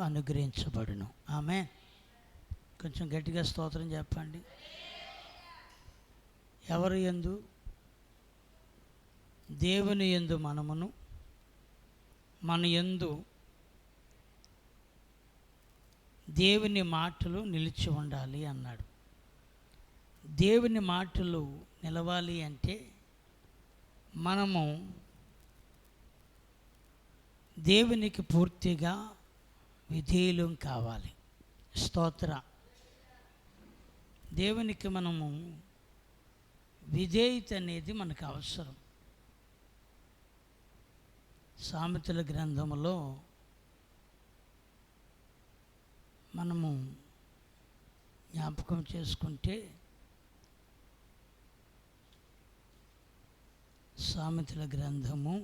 అనుగ్రహించబడును. ఆమేన్. కొంచెం గట్టిగా స్తోత్రం చెప్పండి. ఎవరి యందు? దేవుని యందు మనమును, మన యందు దేవుని మాటలు నిలిచి ఉండాలి అన్నాడు. దేవుని మాటలు నిలవాలి అంటే మనము దేవునికి పూర్తిగా విధేయులం కావాలి. స్తోత్ర. దేవునికి మనము విధేయత అనేది మనకు అవసరం. సామెతల గ్రంథములో మనము జ్ఞాపకం చేసుకుంటే, సామెతల గ్రంథము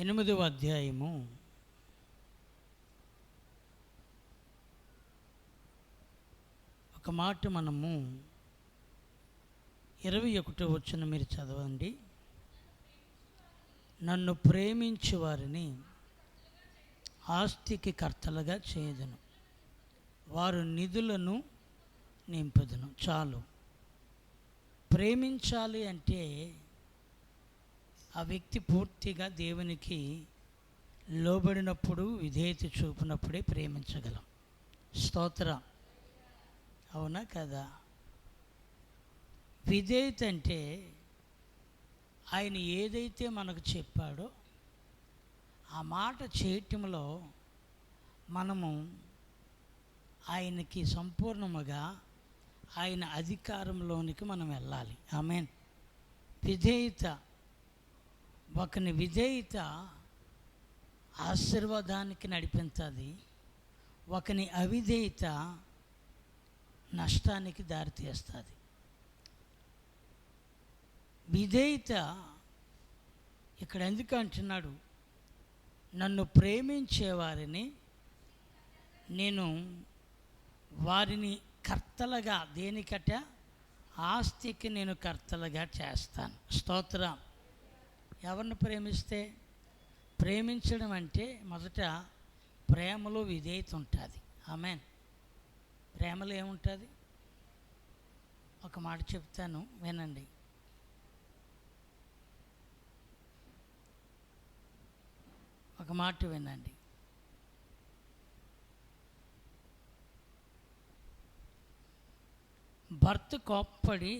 8వ అధ్యాయము 1 మాట మనము 21వ వచనం మీరు చదవండి. నన్ను ప్రేమించు వారిని ఆస్తికి కర్తలుగా చేయదును, వారు నిధులను నింపుదును. చాలు. ప్రేమించాలి అంటే ఆ వ్యక్తి పూర్తిగా దేవునికి లోబడినప్పుడు, విధేయత చూపినప్పుడే ప్రేమించగలం. స్తోత్ర. అవునా కదా? విధేయత అంటే ఆయన ఏదైతే మనకు చెప్పాడో ఆ మాట చేయటంలో మనము ఆయనకి సంపూర్ణముగా ఆయన అధికారంలోనికి మనం వెళ్ళాలి. ఆమేన్. విధేయత, ఒకని విధేయత ఆశీర్వాదానికి నడిపించాలి, ఒకని అవిధేయత నష్టానికి దారితీస్తుంది. విధేయత ఇక్కడ ఎందుకు అంటున్నాడు? నన్ను ప్రేమించేవారిని నేను వారిని కర్తలుగా, దేనికట? ఆస్తికి నేను కర్తలుగా చేస్తాను. స్తోత్రం. ఎవరిని ప్రేమిస్తే? ప్రేమించడం అంటే మొదట ప్రేమలో విధేయత ఉంటుంది. ఆమేన్. ప్రేమలో ఏముంటుంది? ఒక మాట చెప్తాను, వినండి. ఒక మాట వినండి. భర్త కోప్పడి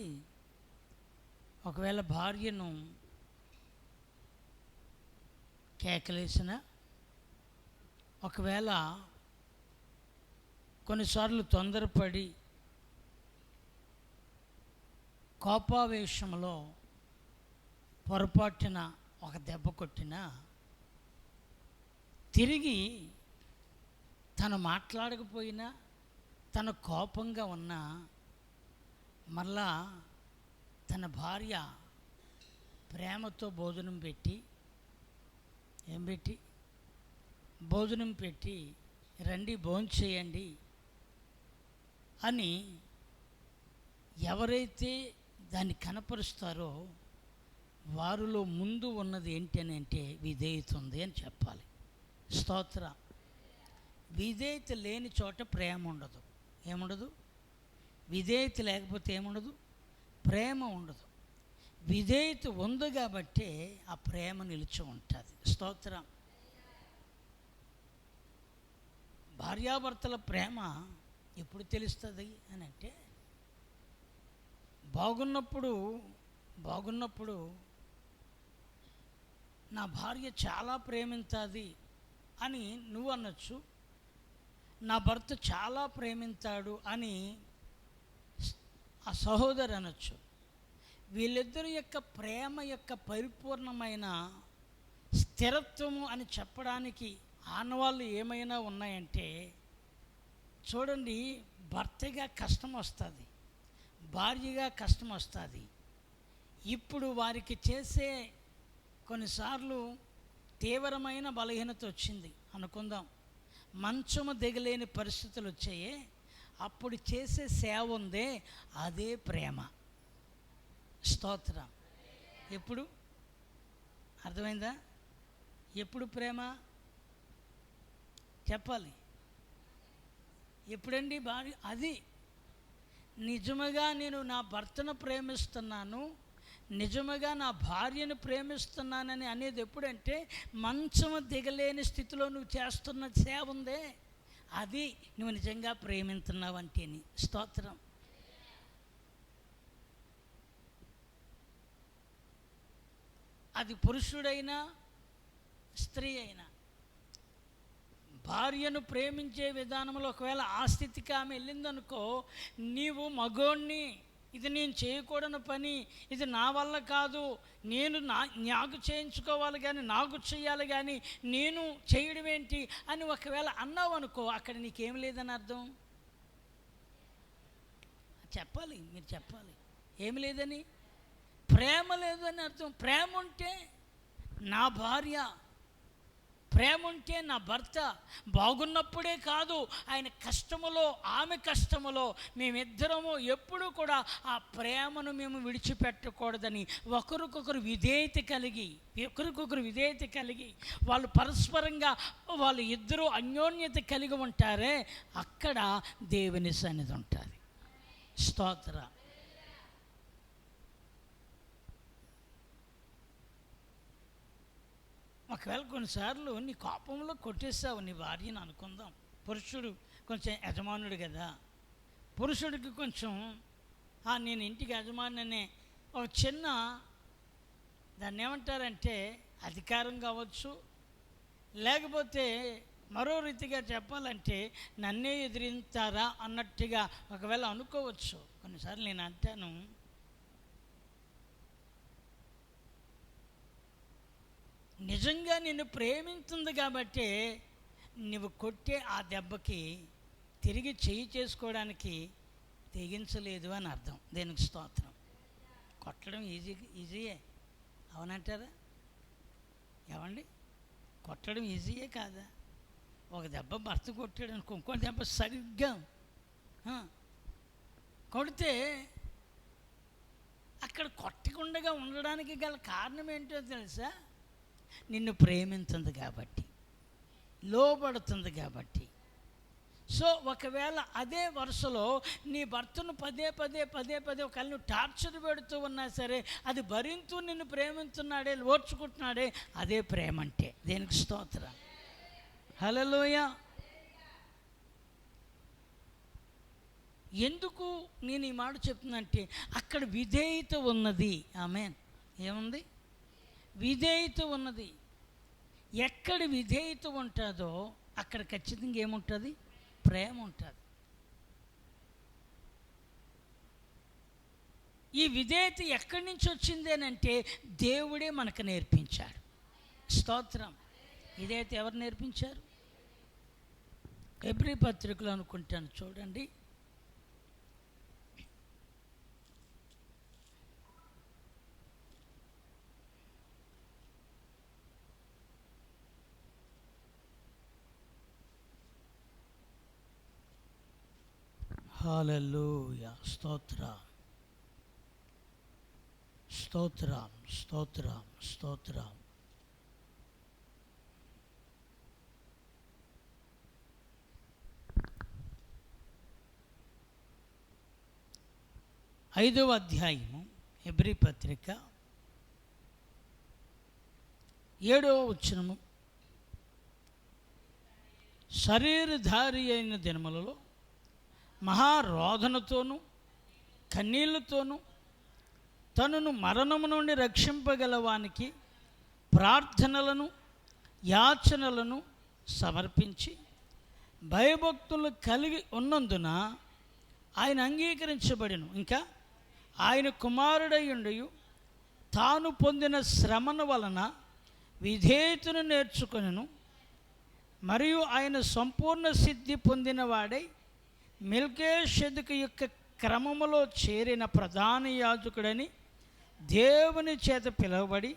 ఒకవేళ భార్యను కేకలేసిన, ఒకవేళ కొన్నిసార్లు తొందరపడి కోపావేశంలో పొరపాటున ఒక దెబ్బ కొట్టినా, తిరిగి తను మాట్లాడకపోయినా, తన కోపంగా ఉన్నా, మళ్ళా తన భార్య ప్రేమతో భోజనం పెట్టి, ఏం పెట్టి? భోజనం పెట్టి, రండి భోంచేయండి అని ఎవరైతే దాన్ని కనపరుస్తారో వారిలో ముందు ఉన్నది ఏంటి అని అంటే విధేయత ఉంది అని చెప్పాలి. స్తోత్ర. విధేయత లేని చోట ప్రేమ ఉండదు. ఏముండదు? విధేయత లేకపోతే ఏముండదు? ప్రేమ ఉండదు. విధేయత ఉంది కాబట్టి ఆ ప్రేమ నిలిచి ఉంటుంది. స్తోత్రం. భార్యాభర్తల ప్రేమ ఎప్పుడు తెలుస్తుంది అని అంటే, బాగున్నప్పుడు నా భార్య చాలా ప్రేమించాది అని నువ్వు అనొచ్చు, నా భర్త చాలా ప్రేమించాడు అని ఆ సహోదరు అనొచ్చు. వీళ్ళిద్దరి యొక్క ప్రేమ యొక్క పరిపూర్ణమైన స్థిరత్వము అని చెప్పడానికి ఆనవాళ్ళు ఏమైనా ఉన్నాయంటే, చూడండి, భర్తగా కష్టం వస్తుంది, భార్యగా కష్టం వస్తుంది. ఇప్పుడు వారికి చేసే కొన్నిసార్లు తీవ్రమైన బలహీనత వచ్చింది అనుకుందాం. మంచము దిగలేని పరిస్థితులు వచ్చాయే, అప్పుడు చేసే సేవ ఉందే అదే ప్రేమ. స్తోత్రం. ఎప్పుడు అర్థమైందా? ఎప్పుడు ప్రేమ చెప్పాలి? ఎప్పుడండి భార్య? అది నిజముగా నేను నా భర్తను ప్రేమిస్తున్నాను, నిజముగా నా భార్యను ప్రేమిస్తున్నానని అనేది ఎప్పుడంటే మంచము దిగలేని స్థితిలో నువ్వు చేస్తున్న సేవ ఉందే అది నువ్వు నిజంగా ప్రేమిస్తున్నావు అంటేని. స్తోత్రం. అది పురుషుడైనా స్త్రీ అయినా భార్యను ప్రేమించే విధానంలో ఒకవేళ ఆ స్థితికి ఆమె వెళ్ళిందనుకో, నీవు మగోణ్ణి, ఇది నేను చేయకూడని పని, ఇది నా వల్ల కాదు, నేను నాకు చేయించుకోవాలి కానీ నాకు చేయాలి కానీ నేను చేయడం ఏంటి అని ఒకవేళ అన్నావు అనుకో, అక్కడ నీకేం లేదని అర్థం. చెప్పాలి, మీరు చెప్పాలి. ఏమి లేదని? ప్రేమ లేదని అర్థం. ప్రేమ ఉంటే నా భార్య, ప్రేమ ఉంటే నా భర్త బాగున్నప్పుడే కాదు, ఆయన కష్టములో ఆమె కష్టములో మేమిద్దరము ఎప్పుడూ కూడా ఆ ప్రేమను మేము విడిచిపెట్టకూడదని ఒకరికొకరు విధేయత కలిగి వాళ్ళు పరస్పరంగా వాళ్ళు ఇద్దరూ అన్యోన్యత కలిగి ఉంటారే, అక్కడ దేవుని సన్నిధి ఉంటుంది. స్తోత్ర. ఒకవేళ కొన్నిసార్లు నీ కోపంలో కొట్టేస్తావు నీ భార్యను అనుకుందాం. పురుషుడు కొంచెం యజమానుడు కదా, పురుషుడికి కొంచెం నేను ఇంటికి యజమాని అనే ఒక చిన్న దాన్ని ఏమంటారంటే అధికారం కావచ్చు, లేకపోతే మరో రీతిగా చెప్పాలంటే నన్నే ఎదిరింతారా అన్నట్టుగా ఒకవేళ అనుకోవచ్చు. కొన్నిసార్లు నేను అంటాను, నిజంగా నిన్ను ప్రేమించింది కాబట్టి నువ్వు కొట్టే ఆ దెబ్బకి తిరిగి చేయి చేసుకోవడానికి తెగించలేదు అని అర్థం. దేనికి స్తోత్రం. కొట్టడం ఈజీయే అవునంటారా? ఏమండి, కొట్టడం ఈజీయే కాదా? ఒక దెబ్బ భర్త కొట్టాడు అనుకో, ఇంకో దెబ్బ సరిగ్గా కొడితే అక్కడ కొట్టకుండా ఉండడానికి గల కారణం ఏంటో తెలుసా? నిన్ను ప్రేమించింది కాబట్టి, లోబడుతుంది కాబట్టి. సో ఒకవేళ అదే వరుసలో నీ భర్తను పదే ఒకవేళ నువ్వు టార్చర్ పెడుతూ ఉన్నా సరే అది భరింతూ నిన్ను ప్రేమిస్తున్నాడే, ఓర్చుకుంటున్నాడే, అదే ప్రేమ అంటే. దేనికి స్తోత్రం. హల్లెలూయా. ఎందుకు నేను ఈ మాట చెప్తున్నంటే అక్కడ విధేయత ఉన్నది. ఆమేన్. ఏముంది? విధేయత ఉన్నది. ఎక్కడ విధేయత ఉంటుందో అక్కడ ఖచ్చితంగా ఏముంటుంది? ప్రేమ ఉంటుంది. ఈ విధేయత ఎక్కడి నుంచి వచ్చింది అని అంటే దేవుడే మనకు నేర్పించాడు. స్తోత్రం. విధేయత ఎవరు నేర్పించారు? హెబ్రీ పత్రికలో అనుకుంటాను, చూడండి. హల్లెలూయా. స్తోత్రం, స్తోత్రం, స్తోత్రం, స్తోత్రం. ఐదవ అధ్యాయము హెబ్రీ పత్రిక 7వ వచనము. శరీరధారి అయిన దినములలో మహారోధనతోనూ కన్నీళ్లతోనూ తనను మరణము నుండి రక్షింపగలవానికి ప్రార్థనలను యాచనలను సమర్పించి భయభక్తులు కలిగి ఉన్నందున ఆయన అంగీకరించబడెను. ఇంకా ఆయన కుమారుడై ఉండి తాను పొందిన శ్రమను వలన విధేయతను నేర్చుకొనెను. మరియు ఆయన సంపూర్ణ సిద్ధి పొందిన వాడై మెల్కీషెదెకు యొక్క క్రమములో చేరిన ప్రధాన యాజకుడని దేవుని చేత పిలువబడి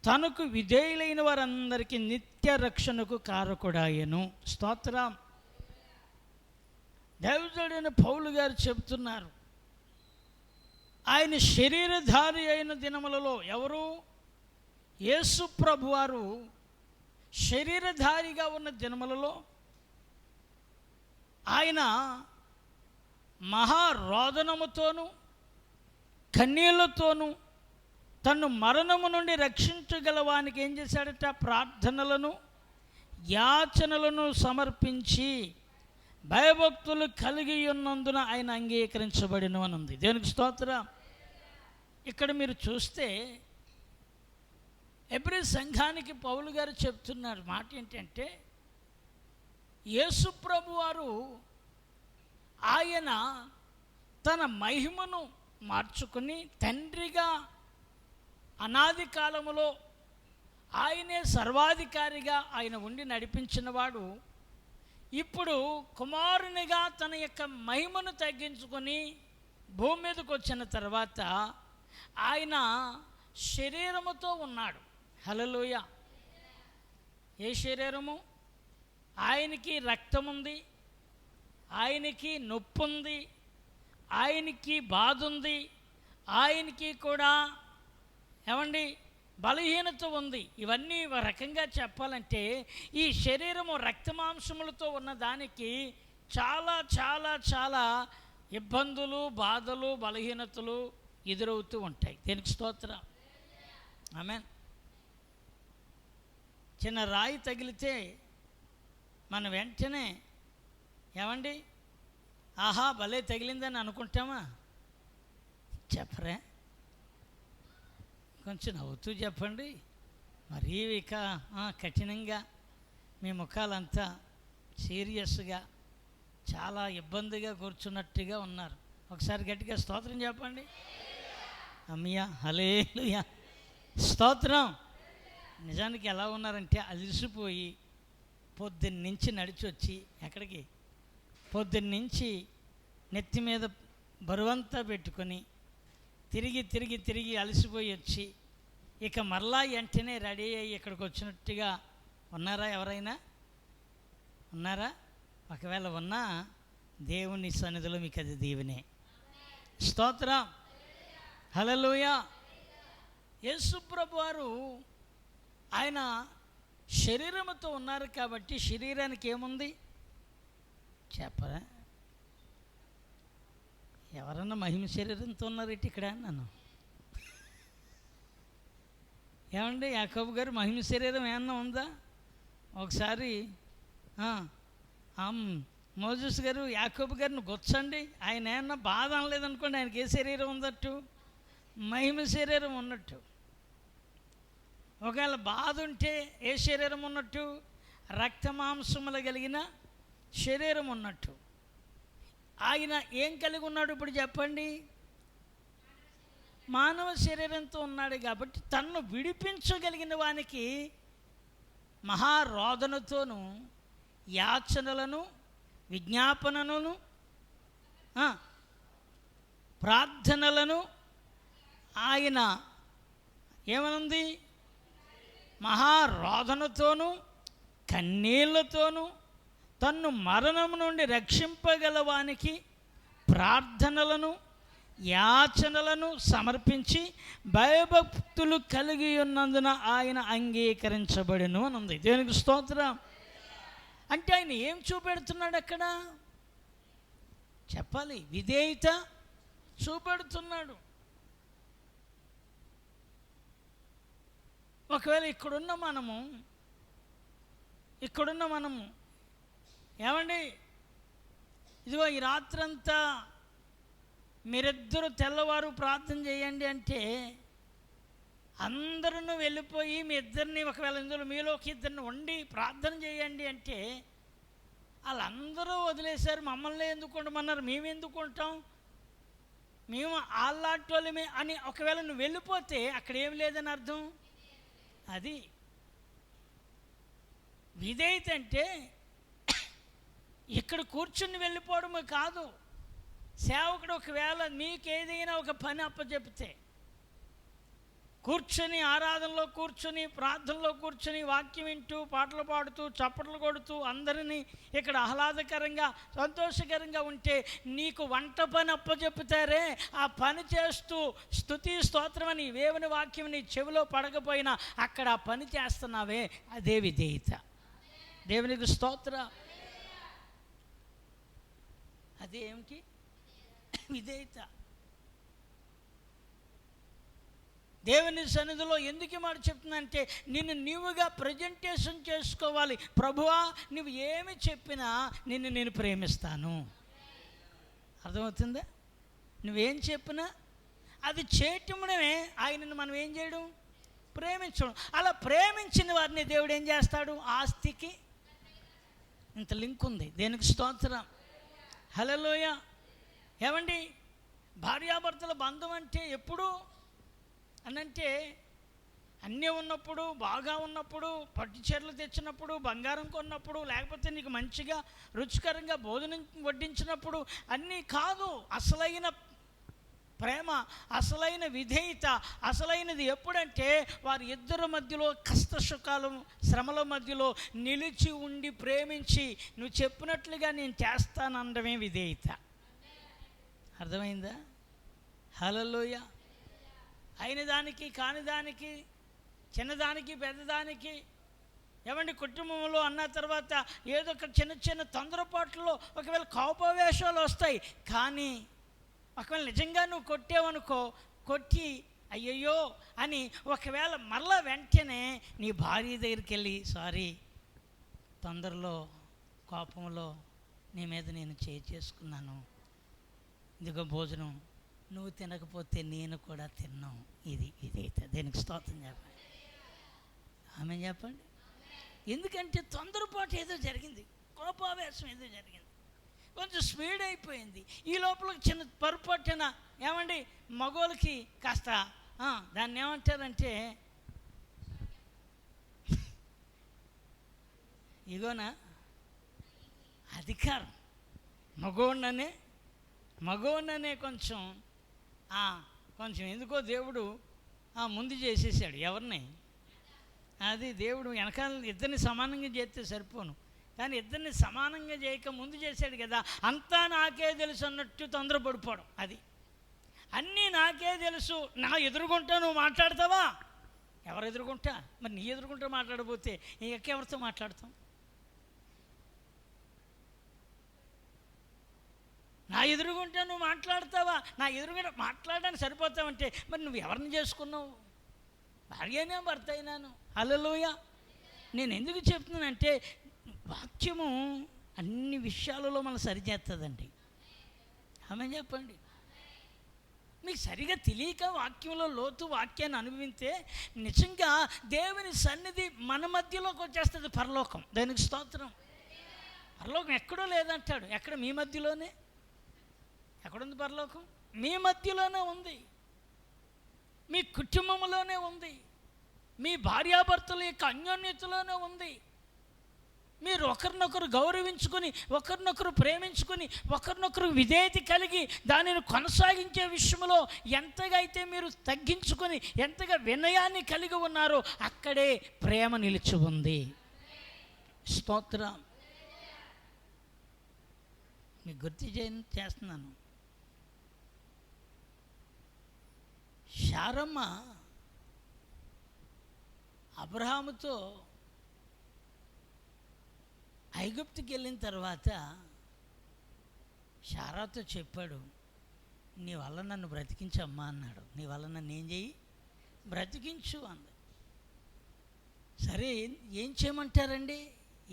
తనకు విధేయులైన వారందరికీ నిత్య రక్షణకు కారకుడాయను. స్తోత్రం. దైవజనుడైన పౌలు గారు చెబుతున్నారు, ఆయన శరీరధారి అయిన దినములలో, ఎవరు? యేసు ప్రభు వారు శరీరధారిగా ఉన్న దినములలో ఆయన మహారోదనముతోనూ కన్నీళ్లతోనూ తను మరణము నుండి రక్షించగలవానికి ఏం చేశాడట? ప్రార్థనలను యాచనలను సమర్పించి భయభక్తులు కలిగి ఉన్నందున ఆయన అంగీకరించబడిన అని ఉంది. దేవునికి స్తోత్రం. ఇక్కడ మీరు చూస్తే ఎబ్రీ సంఘానికి పౌలు గారు చెప్తున్నారు మాట ఏంటంటే, యేసు ప్రభు వారు ఆయన తన మహిమను మార్చుకుని తండ్రిగా అనాది కాలములో ఆయనే సర్వాధికారిగా ఆయన ఉండి నడిపించినవాడు, ఇప్పుడు కుమారునిగా తన యొక్క మహిమను తగ్గించుకొని భూమి మీదకి వచ్చిన తర్వాత ఆయన శరీరముతో ఉన్నాడు. హల్లెలూయా. ఏ శరీరము? ఆయనకి రక్తం ఉంది, ఆయనకి నొప్పి ఉంది, ఆయనకి బాధ ఉంది, ఆయనకి కూడా ఏమండి బలహీనత ఉంది. ఇవన్నీ ఒక రకంగా చెప్పాలంటే ఈ శరీరము రక్తమాంసములతో ఉన్న దానికి చాలా చాలా చాలా ఇబ్బందులు, బాధలు, బలహీనతలు ఎదురవుతూ ఉంటాయి. దేనికి స్తోత్రం. ఆమేన్. చిన్న రాయి తగిలితే మనం వెంటనే ఏమండి ఆహా భలే తగిలిందని అనుకుంటామా? చెప్పరే, కొంచెం నవ్వుతూ చెప్పండి. మరీ ఇక కఠినంగా మీ ముఖాలంతా సీరియస్గా చాలా ఇబ్బందిగా కూర్చున్నట్టుగా ఉన్నారు. ఒకసారి గట్టిగా స్తోత్రం చెప్పండి. అమ్మయ్య, హల్లెలూయా, స్తోత్రం. నిజానికి ఎలా ఉన్నారంటే అలసిపోయి పొద్దున్నుంచి నడిచి వచ్చి, ఎక్కడికి? పొద్దున్నుంచి నెత్తి మీద బరువంతా పెట్టుకొని తిరిగి తిరిగి తిరిగి అలసిపోయి వచ్చి ఇక మరలా వెంటనే రెడీ అయ్యి ఇక్కడికి వచ్చినట్టుగా ఉన్నారా? ఎవరైనా ఉన్నారా? ఒకవేళ ఉన్నా దేవుని సన్నిధిలో మీకు అది దీవెనే. స్తోత్రం. హల్లెలూయా. యేసు ప్రభు వారు ఆయన శరీరముతో ఉన్నారు కాబట్టి శరీరానికి ఏముంది చెప్పరా? ఎవరన్నా మహిమ శరీరంతో ఉన్నారేంటి ఇక్కడ? నన్ను ఏమండి, యాకోబు గారు మహిమ శరీరం ఏమన్నా ఉందా? ఒకసారి మోజెస్ గారు యాకోబు గారిని గొచ్చండి, ఆయన ఏమన్నా బాధ అనలేదనుకోండి, ఆయనకి ఏ శరీరం ఉందట్టు? మహిమ శరీరం ఉన్నట్టు. ఒకవేళ బాధ ఉంటే ఏ శరీరం ఉన్నట్టు? రక్తమాంసములు కలిగిన శరీరం ఉన్నట్టు. ఆయన ఏం కలిగి ఉన్నాడు ఇప్పుడు చెప్పండి? మానవ శరీరంతో ఉన్నాడు కాబట్టి తన్ను విడిపించగలిగిన వానికి మహారోదనతోనూ యాచనలను విజ్ఞాపనలను ప్రార్థనలను ఆయన ఏమనుంది? మహారోదనతోనూ కన్నీళ్లతోనూ తన్ను మరణము నుండి రక్షింపగలవానికి ప్రార్థనలను యాచనలను సమర్పించి భయభక్తులు కలిగి ఉన్నందున ఆయన అంగీకరించబడెను అని ఉంది. దేవునికి స్తోత్రం. అంటే ఆయన ఏం చూపెడుతున్నాడు అక్కడ? చెప్పాలి, విధేయత చూపెడుతున్నాడు. ఒకవేళ ఇక్కడున్న మనము ఏమండి, ఇదిగో ఈ రాత్రంతా మీరిద్దరూ తెల్లవారు ప్రార్థన చేయండి అంటే అందరూ వెళ్ళిపోయి మీ ఇద్దరిని, ఒకవేళ ఇందులో మీలో ఒక ఇద్దరిని వండి ప్రార్థన చేయండి అంటే వాళ్ళందరూ వదిలేశారు. మమ్మల్ని ఎందుకు ఉండమన్నారు, మేము ఎందుకు ఉంటాం, మేము ఆళ్ళాటోళ్ళమే అని ఒకవేళ నువ్వు వెళ్ళిపోతే అక్కడ ఏం లేదని అర్థం. అది విధేయత అంటే ఇక్కడ కూర్చుని వెళ్ళిపోవడమే కాదు. సేవకుడు ఒకవేళ మీకు ఏదైనా ఒక పని అప్పచెప్తే కూర్చొని ఆరాధనలో కూర్చొని ప్రార్థనలో కూర్చొని వాక్యం వింటూ పాటలు పాడుతూ చప్పట్లు కొడుతూ అందరినీ ఇక్కడ ఆహ్లాదకరంగా సంతోషకరంగా ఉంటే నీకు వంట పని అప్పచెప్పుతారే, ఆ పని చేస్తూ స్తుతి స్తోత్రం అని దేవుని వాక్యం నీ చెవిలో పడకపోయినా అక్కడ ఆ పని చేస్తున్నావే, అదే విధేయత. దేవునికి స్తోత్ర. అదేమిటి విధేయత. దేవుని సన్నిధిలో ఎందుకు మాట చెప్తుందంటే నిన్ను నీవుగా ప్రజెంటేషన్ చేసుకోవాలి. ప్రభువా నువ్వు ఏమి చెప్పినా నిన్ను నేను ప్రేమిస్తాను. అర్థమవుతుందా? నువ్వేం చెప్పినా అది చేయటమే ఆయనను మనం ఏం చేయడం, ప్రేమించడం. అలా ప్రేమించిన వారిని దేవుడు ఏం చేస్తాడు, ఆస్తికి ఇంత లింక్ ఉంది. దేనికి స్తోత్రం, హల్లెలూయా. ఏమండి భార్యాభర్తల బంధం అంటే ఎప్పుడు అనంటే అన్నీ ఉన్నప్పుడు, బాగా ఉన్నప్పుడు, పట్టు చీరలు తెచ్చినప్పుడు, బంగారం కొన్నప్పుడు, లేకపోతే నీకు మంచిగా రుచికరంగా భోజనం వడ్డించినప్పుడు అన్నీ కాదు. అసలైన ప్రేమ, అసలైన విధేయత, అసలైనది ఎప్పుడంటే వారి ఇద్దరి మధ్యలో కష్ట సుఖాలు శ్రమల మధ్యలో నిలిచి ఉండి ప్రేమించి నువ్వు చెప్పినట్లుగా నేను చేస్తాననడమే విధేయత. అర్థమైందా? హల్లెలూయా. అయిన దానికి కాని దానికి, చిన్నదానికి పెద్దదానికి, ఏమండి కుటుంబంలో అన్న తర్వాత ఏదో ఒక చిన్న చిన్న తొందరపాట్లలో ఒకవేళ కోపావేశాలు వస్తాయి. కానీ ఒకవేళ నిజంగా నువ్వు కొట్టేవనుకో, కొట్టి అయ్యయ్యో అని ఒకవేళ మరలా వెంటనే నీ భార్య దగ్గరికి వెళ్ళి సారీ, తొందరలో కోపంలో నీ మీద నేను చేసుకున్నాను, ఇదిగో భోజనం, నువ్వు తినకపోతే నేను కూడా తిన్నాం. ఇది ఇదైతే దేనికి స్తోత్రం చెప్పండి, ఆమె చెప్పండి. ఎందుకంటే తొందరపాటు ఏదో జరిగింది, కోపావేశం ఏదో జరిగింది, కొంచెం స్పీడ్ అయిపోయింది. ఈ లోపల చిన్న పొరపాటున ఏమండి మగోళ్ళకి కాస్త దాన్ని ఏమంటారంటే ఇగోనా అధికారం. మగోన్ననే కొంచెం ఎందుకో దేవుడు ముందు చేసేసాడు. ఎవరిని? అది దేవుడు వెనకాల ఇద్దరిని సమానంగా చేస్తే సరిపోను, కానీ ఇద్దరిని సమానంగా చేయక ముందు చేశాడు కదా. అంతా నాకే తెలుసు అన్నట్టు తొందరపడిపోవడం. అది అన్నీ నాకే తెలుసు, నా ఎదురుగుంటా నువ్వు మాట్లాడతావా? ఎవరు ఎదురుగుంటా? మరి నీ ఎదురుగుంటా మాట్లాడబోతే ఇంకెవరితో మాట్లాడతాం? నా ఎదురుగుంటా నువ్వు మాట్లాడతావా? నా ఎదురుగుంటా మాట్లాడడానికి సరిపోతావంటే మరి నువ్వు ఎవరిని చేసుకున్నావు? భార్యనే భర్త అయినాను. హల్లెలూయా. నేను ఎందుకు చెప్తున్నానంటే వాక్యము అన్ని విషయాలలో మనం సరిచేస్తుందండి. ఆమె చెప్పండి. మీకు సరిగా తెలియక వాక్యంలో లోతు వాక్యాన్ని అనుభవింతే నిజంగా దేవుని సన్నిధి మన మధ్యలోకి వచ్చేస్తుంది. పరలోకం, దానికి స్తోత్రం. పరలోకం ఎక్కడో లేదంటాడు. ఎక్కడ? మీ మధ్యలోనే. ఎక్కడుంది పరలోకం? మీ మధ్యలోనే ఉంది, మీ కుటుంబంలోనే ఉంది, మీ భార్యాభర్తల యొక్క అన్యోన్యతలోనే ఉంది. మీరు ఒకరినొకరు గౌరవించుకొని, ఒకరినొకరు ప్రేమించుకొని, ఒకరినొకరు విధేయత కలిగి దానిని కొనసాగించే విషయంలో ఎంతగా అయితే మీరు తగ్గించుకొని, ఎంతగా వినయాన్ని కలిగి ఉన్నారో అక్కడే ప్రేమ నిలిచి ఉంది. స్తోత్రం. మీకు గుర్తు చేస్తున్నాను. శారమ్మ అబ్రహాముతో ఐగుప్తుకి వెళ్ళిన తర్వాత శారాతో చెప్పాడు, నీ వల్ల నన్ను బ్రతికించమ్మా అన్నాడు. నీ వల్ల నన్ను ఏం చెయ్యి, బ్రతికించు అంది. సరే ఏం చేయమంటారండి,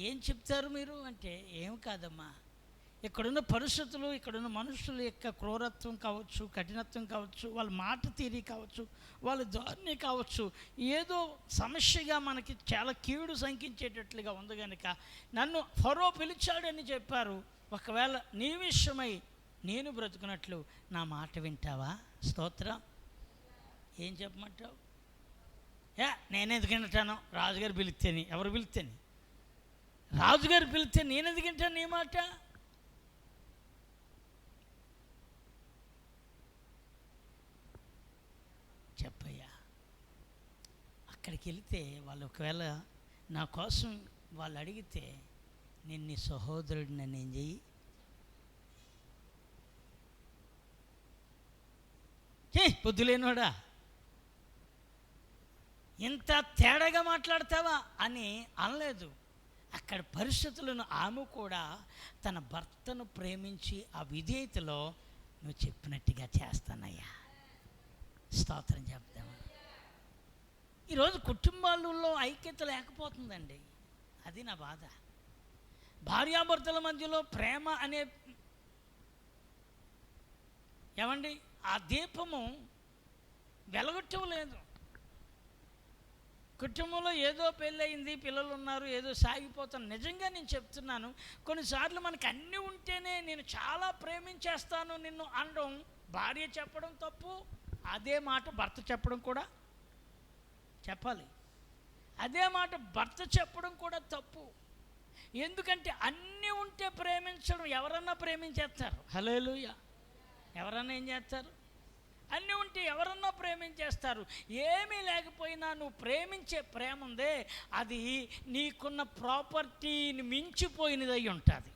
ఏం చెప్తారు మీరు అంటే, ఏం కాదమ్మా, ఇక్కడున్న పరిస్థితులు, ఇక్కడున్న మనుషుల యొక్క క్రూరత్వం కావచ్చు, కఠినత్వం కావచ్చు, వాళ్ళ మాట తీరి కావచ్చు, వాళ్ళ ధోరణి కావచ్చు, ఏదో సమస్యగా మనకి చాలా కీడు శంకించేటట్లుగా ఉంది కనుక నన్ను ఫరో పిలిచాడని చెప్పారు. ఒకవేళ నీ విషయమై నేను బ్రతుకున్నట్లు నా మాట వింటావా? స్తోత్రం. ఏం చెప్పమంటావు? నేనెందుకు వింటాను? రాజుగారు పిలిస్తేని. ఎవరు పిలిస్తేని? రాజుగారు పిలిస్తే నేనెందుకు వింటాను నీ మాట? చెప్పయ్యా, అక్కడికి వెళితే వాళ్ళు ఒకవేళ నా కోసం వాళ్ళు అడిగితే, నేను నీ సహోదరుడిని నేను చెయ్యి బుద్ధి లేనోడా, ఇంత తేడాగా మాట్లాడతావా అని అనలేదు. అక్కడ పరిస్థితులను ఆమె కూడా తన భర్తను ప్రేమించి ఆ విధేయతలో, నువ్వు చెప్పినట్టుగా చేస్తానయ్యా, స్తోత్రం చెప్తామా. ఈరోజు కుటుంబాలలో ఐక్యత లేకపోతుందండి, అది నా బాధ. భార్యాభర్తల మధ్యలో ప్రేమ అనే ఏమండి ఆ దీపము వెలగొట్టం లేదు. కుటుంబంలో ఏదో పెళ్ళయింది, పిల్లలు ఉన్నారు, ఏదో సాగిపోతాను. నిజంగా నేను చెప్తున్నాను, కొన్నిసార్లు మనకు అన్నీ ఉంటేనే నేను చాలా ప్రేమించేస్తాను నిన్ను అనడం భార్య చెప్పడం తప్పు. అదే మాట భర్త చెప్పడం కూడా చెప్పాలి. అదే మాట భర్త చెప్పడం కూడా తప్పు. ఎందుకంటే అన్నీ ఉంటే ప్రేమించడం, ఎవరన్నా ప్రేమించేస్తారు. హల్లెలూయా. ఎవరన్నా ఏం చేస్తారు? అన్నీ ఉంటే ఎవరన్నా ప్రేమించేస్తారు. ఏమీ లేకపోయినా నువ్వు ప్రేమించే ప్రేమ ఉందే, అది నీకున్న ప్రాపర్టీని మించిపోయినది అయి ఉంటుంది.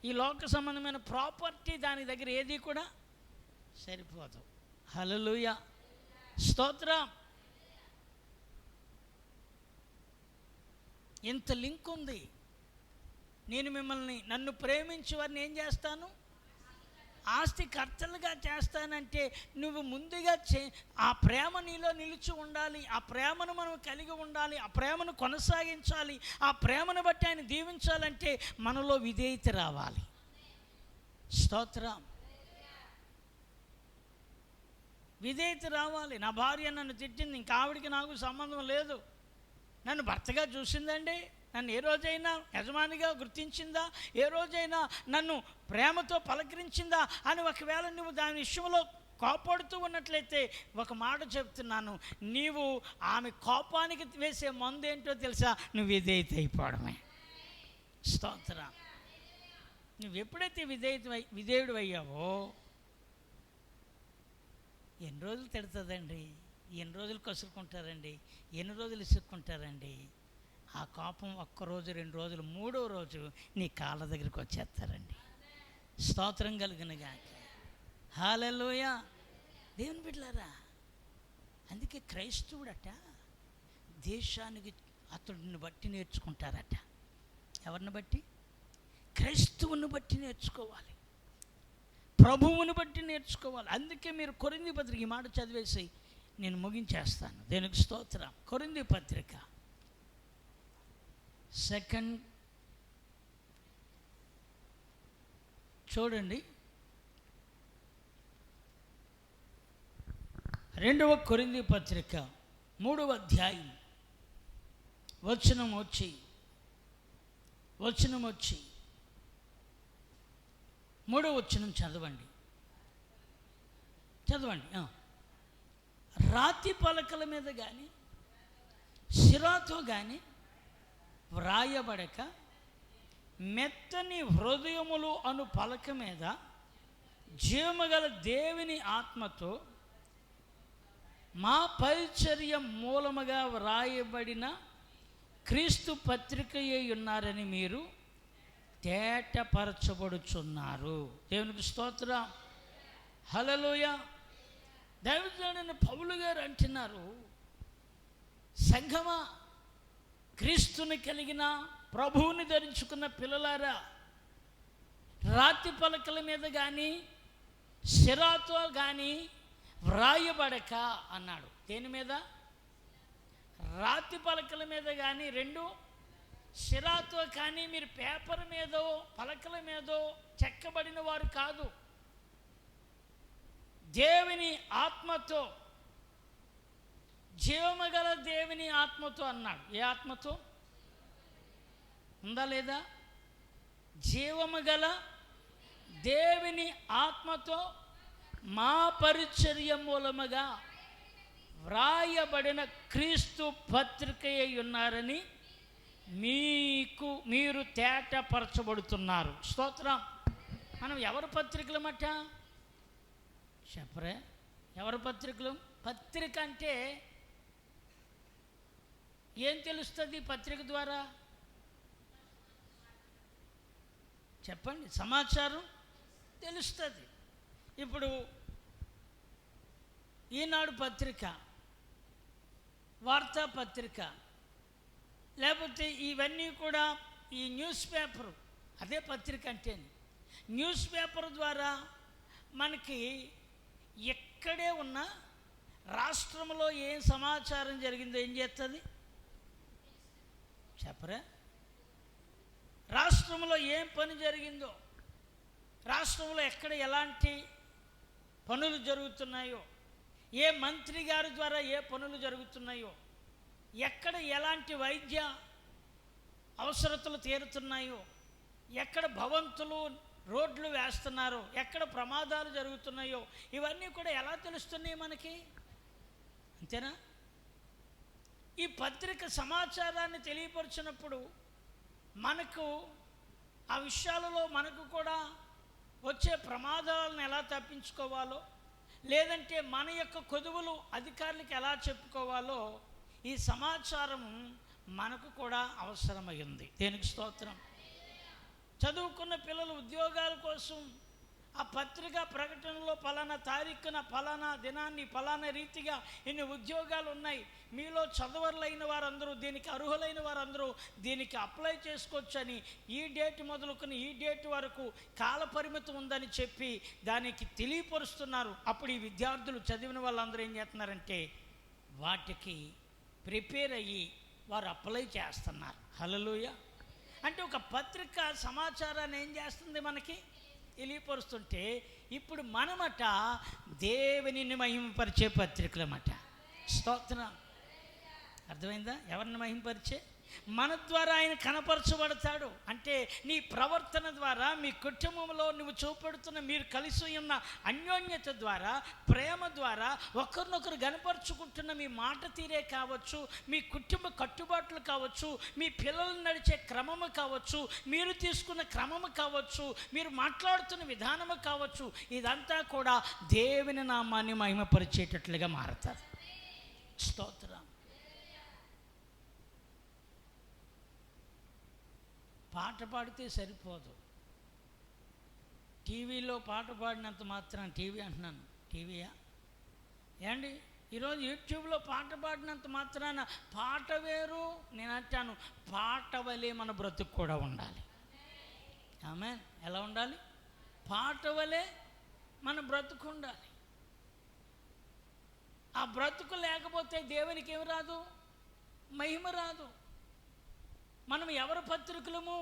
ఈ లోక సంబంధమైన ప్రాపర్టీ దాని దగ్గర ఏది కూడా సరిపోదు. హల్లెలూయా, స్తోత్రం. ఇంత లింక్ ఉంది. నేను మిమ్మల్ని, నన్ను ప్రేమించే వారిని ఏం చేస్తాను? ఆస్తికర్తలుగా చేస్తానంటే నువ్వు ముందుగా ఆ ప్రేమ నీలో నిలిచి ఉండాలి. ఆ ప్రేమను మనం కలిగి ఉండాలి. ఆ ప్రేమను కొనసాగించాలి. ఆ ప్రేమను బట్టి ఆయన దీవించాలంటే మనలో విధేయత రావాలి. స్తోత్రం. విధేయత రావాలి. నా భార్య నన్ను తిట్టింది, ఇంకా ఆవిడికి నాకు సంబంధం లేదు. నన్ను భర్తగా చూసిందండి, నన్ను ఏ రోజైనా యజమానిగా గుర్తించిందా, ఏ రోజైనా నన్ను ప్రేమతో పలకరించిందా అని ఒకవేళ నువ్వు దాని విషయంలో కోపడుతూ ఉన్నట్లయితే ఒక మాట చెప్తున్నాను, నీవు ఆమె కోపానికి వేసే మందు ఏంటో తెలుసా? నువ్వు విధేయత అయిపోవడమే. స్తోత్రం. నువ్వు ఎప్పుడైతే విధేయుడు అయ్యావో, ఎన్ని రోజులు తిడుతుందండి, ఎన్ని రోజులు కసురుకుంటారండి, ఎన్ని రోజులు ఇసుక్కుంటారండి. ఆ కోపం ఒక్కరోజు, 2 రోజులు, 3వ రోజు నీ కాళ్ళ దగ్గరికి వచ్చేస్తారండి. స్తోత్రం కలుగునుగాక. హల్లెలూయా. దేవుని బిడ్డలారా, అందుకే క్రైస్తవుడట దేశానికి అతడిని బట్టి నేర్చుకుంటారట. ఎవరిని బట్టి? క్రైస్తవుని బట్టి నేర్చుకోవాలి, ప్రభువుని బట్టి నేర్చుకోవాలి. అందుకే మీరు కొరింథీ పత్రిక, ఈ మాట చదివేసి నేను ముగించేస్తాను. దేనికి స్తోత్రం. కొరింథీ పత్రిక 2 చూడండి, 2వ కొరింథీ పత్రిక 3వ అధ్యాయం వచనం వచ్చి 3వ వచనం చదవండి. రాతి పలకల మీద కానీ సిరాతో కానీ వ్రాయబడక మెత్తని హృదయములు అను పలక మీద జీవముగల దేవుని ఆత్మతో మా పరిచర్య మూలముగా వ్రాయబడిన క్రీస్తు పత్రికయే ఉన్నారని మీరు తేటపరచబడుచున్నారు. దేవునికి స్తోత్రం. హల్లెలూయా. దైవజనుడైన పౌలు గారు అంటున్నారు, సంఘమా, క్రీస్తుని కలిగిన ప్రభువుని ధరించుకున్న పిల్లలారా, రాతి పలకల మీద కానీ సిరాతో కానీ వ్రాయబడక అన్నాడు. దేని మీద? రాతి పలకల మీద కానీ, 2 సిరాతో కానీ, మీరు పేపర్ మీదో పలకల మీదో చెక్కబడిన వారు కాదు, దేవుని ఆత్మతో, జీవమగల దేవుని ఆత్మతో అన్నాడు. ఏ ఆత్మతో? ఉందా లేదా? జీవమగల దేవుని ఆత్మతో మా పరిచర్య మూలముగా వ్రాయబడిన క్రీస్తు పత్రికయే ఉన్నారని మీరు తేటపరచబడుతున్నారు. స్తోత్రం. మనం ఎవరి పత్రికలమట చెప్పరే? ఎవరి పత్రికలు? పత్రిక అంటే ఏం తెలుస్తుంది పత్రిక ద్వారా? చెప్పండి. సమాచారం తెలుస్తుంది. ఇప్పుడు ఈనాడు పత్రిక, వార్తాపత్రిక, లేకపోతే ఇవన్నీ కూడా ఈ న్యూస్ పేపరు, అదే పత్రిక అంటే. న్యూస్ పేపర్ ద్వారా మనకి ఎక్కడే ఉన్నా రాష్ట్రంలో ఏం సమాచారం జరిగిందో ఏం చేస్తుంది చెప్పరా? రాష్ట్రంలో ఏం పని జరిగిందో, రాష్ట్రంలో ఎక్కడ ఎలాంటి పనులు జరుగుతున్నాయో, ఏ మంత్రి గారి ద్వారా ఏ పనులు జరుగుతున్నాయో, ఎక్కడ ఎలాంటి వైద్య అవసరతలు తీరుతున్నాయో, ఎక్కడ భవంతులు రోడ్లు వేస్తున్నారో, ఎక్కడ ప్రమాదాలు జరుగుతున్నాయో, ఇవన్నీ కూడా ఎలా తెలుస్తున్నాయి మనకి? అంతేనా? ఈ పత్రిక సమాచారాన్ని తెలియపరిచినప్పుడు మనకు ఆ విషయాలలో మనకు కూడా వచ్చే ప్రమాదాలను ఎలా తప్పించుకోవాలో, లేదంటే మన యొక్క కొదువులు అధికారులకు ఎలా చెప్పుకోవాలో ఈ సమాచారం మనకు కూడా అవసరమైంది. దేనికి స్తోత్రం. చదువుకున్న పిల్లలు ఉద్యోగాల కోసం ఆ పత్రికా ప్రకటనలో ఫలానా తారీఖున ఫలానా దినాన్ని ఫలానా రీతిగా ఇన్ని ఉద్యోగాలు ఉన్నాయి, మీలో చదవర్లైన వారందరూ, దీనికి అర్హులైన వారందరూ దీనికి అప్లై చేసుకోవచ్చని, ఈ డేట్ మొదలుకొని ఈ డేట్ వరకు కాల పరిమితి ఉందని చెప్పి దానికి తెలియపరుస్తున్నారు. అప్పుడు ఈ విద్యార్థులు చదివిన వాళ్ళందరూ ఏం చేస్తున్నారంటే వాటికి ప్రిపేర్ అయ్యి వారు అప్లై చేస్తున్నారు. హల్లెలూయా. అంటే ఒక పత్రిక సమాచారాన్ని ఏం చేస్తుంది మనకి తెలియపరుస్తుంటే, ఇప్పుడు మనమట దేవునిని మహిమపరిచే పత్రికలమాట. స్తోత్రం. అర్థమైందా? ఎవరిని మహిమపరిచే? మన ద్వారా ఆయన కనపరచబడతాడు. అంటే నీ ప్రవర్తన ద్వారా, మీ కుటుంబంలో నువ్వు చూపెడుతున్న, మీరు కలిసి ఉన్న అన్యోన్యత ద్వారా, ప్రేమ ద్వారా, ఒకరినొకరు గనపరుచుకుంటున్న మీ మాట తీరే కావచ్చు, మీ కుటుంబ కట్టుబాట్లు కావచ్చు, మీ పిల్లలు నడిచే క్రమము కావచ్చు, మీరు తీసుకున్న క్రమము కావచ్చు, మీరు మాట్లాడుతున్న విధానము కావచ్చు, ఇదంతా కూడా దేవుని నామాన్ని మహిమపరిచేటట్లుగా మారుతుంది. స్తోత్రం. పాట పాడితే సరిపోదు. టీవీలో పాట పాడినంత మాత్రం, టీవీ అంటున్నాను, టీవీయా ఏమండి? ఈరోజు యూట్యూబ్లో పాట పాడినంత మాత్రాన పాట వేరు. నేను అంటాను, పాట వలె మన బ్రతుకు కూడా ఉండాలి. ఆమేన్. ఎలా ఉండాలి? పాట వలె మన బ్రతుకు ఉండాలి. ఆ బ్రతుకు లేకపోతే దేవునికి ఏమి రాదు? మహిమ రాదు. మనం ఎవరి పత్రికలము?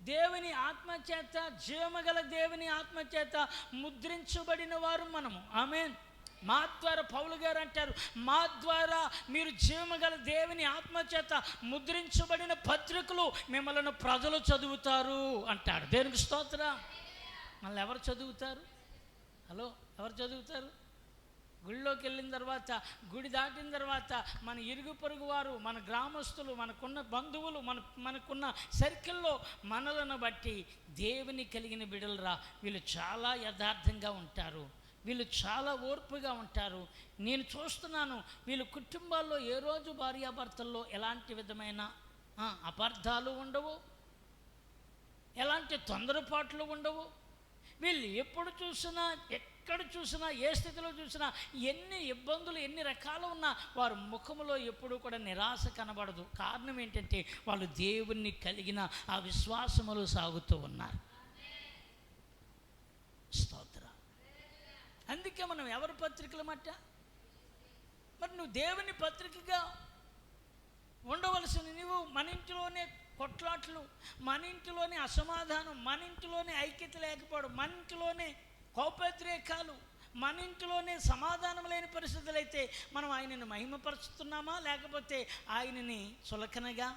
దేవుని ఆత్మచేత, జీవమగల దేవుని ఆత్మచేత ముద్రించబడిన వారు మనము. ఆమేన్. మా ద్వారా పౌలు గారు అంటారు, మా ద్వారా మీరు జీవమగల దేవుని ఆత్మచేత ముద్రించబడిన పత్రికలు మిమ్మల్ని ప్రజలు చదువుతారు అంటాడు. దేవునికి స్తోత్రం. మళ్ళీ ఎవరు చదువుతారు? హలో, ఎవరు చదువుతారు? గుడిలోకి వెళ్ళిన తర్వాత, గుడి దాటిన తర్వాత మన ఇరుగు పొరుగు వారు, మన గ్రామస్తులు, మనకున్న బంధువులు, మనకున్న సర్కిల్లో మనలను బట్టి దేవుని కలిగిన బిడ్డలురా, వీళ్ళు చాలా యథార్థంగా ఉంటారు, వీళ్ళు చాలా ఓర్పుగా ఉంటారు, నేను చూస్తున్నాను వీళ్ళ కుటుంబాల్లో ఏ రోజు భార్యాభర్తల్లో ఎలాంటి విధమైన అపార్థాలు ఉండవు, ఎలాంటి తొందరపాట్లు ఉండవు, వీళ్ళు ఎప్పుడు చూసినా, ఎక్కడ చూసినా, ఏ స్థితిలో చూసినా, ఎన్ని ఇబ్బందులు ఎన్ని రకాలు ఉన్నా వారి ముఖంలో ఎప్పుడూ కూడా నిరాశ కనబడదు. కారణం ఏంటంటే వాళ్ళు దేవుణ్ణి కలిగిన ఆ విశ్వాసములు సాగుతూ ఉన్నారు. స్తోత్ర. అందుకే మనం ఎవరి పత్రికలమాట? మరి నువ్వు దేవుని పత్రికగా ఉండవలసిన నువ్వు మన ఇంటిలోనే కొట్లాట్లు, మన ఇంటిలోనే అసమాధానం, మన ఇంటిలోనే ఐక్యత లేకపోవడం, మన ఇంటిలోనే కోపోద్రేకాలు, మన ఇంటిలోనే సమాధానం లేని పరిస్థితులు అయితే మనం ఆయనను మహిమపరుస్తున్నామా? లేకపోతే ఆయనని చులకనగా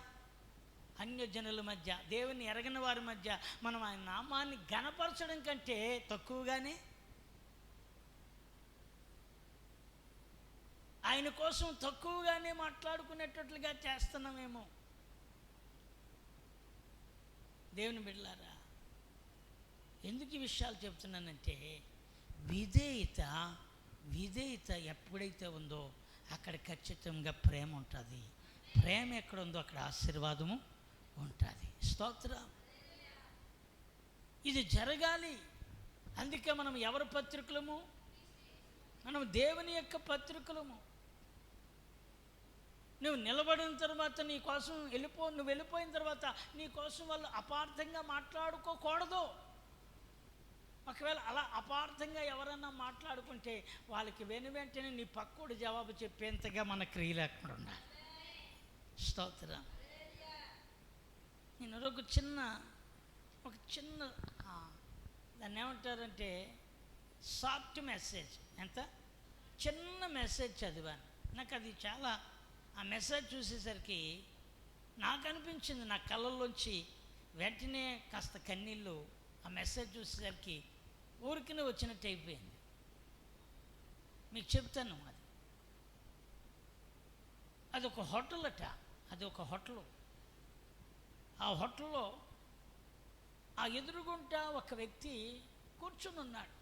అన్యజనుల మధ్య, దేవుని ఎరగని వారి మధ్య మనం ఆయన నామాన్ని ఘనపరచడం కంటే తక్కువగానే ఆయన కోసం తక్కువగానే మాట్లాడుకునేటట్లుగా చేస్తున్నామేమో. దేవుని బిడ్డలారా, ఎందుకు ఈ విషయాలు చెప్తున్నానంటే, విధేయత ఎప్పుడైతే ఉందో అక్కడ ఖచ్చితంగా ప్రేమ ఉంటుంది. ప్రేమ ఎక్కడ ఉందో అక్కడ ఆశీర్వాదము ఉంటుంది. స్తోత్రం. ఇది జరగాలి. అందుకే మనం ఎవరి పత్రికలము? మనం దేవుని యొక్క పత్రికలము. నువ్వు నిలబడిన తర్వాత నీ కోసం నువ్వు వెళ్ళిపోయిన తర్వాత నీ కోసం వాళ్ళు అపార్థంగా మాట్లాడుకోకూడదు. ఒకవేళ అలా అపార్థంగా ఎవరన్నా మాట్లాడుకుంటే వాళ్ళకి వెంటనే నీ పక్కోడు జవాబు చెప్పేంతగా మన క్రియలు అక్కడ ఉండాలి. స్తోత్రం. నేను ఒక చిన్న దాన్ని ఏమంటారంటే సాఫ్ట్ మెసేజ్, ఎంత చిన్న మెసేజ్ చదివాను. నాకు అది చాలా, ఆ మెసేజ్ చూసేసరికి నాకు అనిపించింది, నా కళ్ళల్లోంచి వెంటనే కాస్త కన్నీళ్ళు ఆ మెసేజ్ చూసేసరికి ఊరికనే వచ్చినట్టు అయిపోయింది. మీకు చెప్తాను. అది ఒక హోటల్ అట. అది ఒక హోటల్. ఆ హోటల్లో ఆ ఎదురుగుంట ఒక వ్యక్తి కూర్చుని ఉన్నాడు.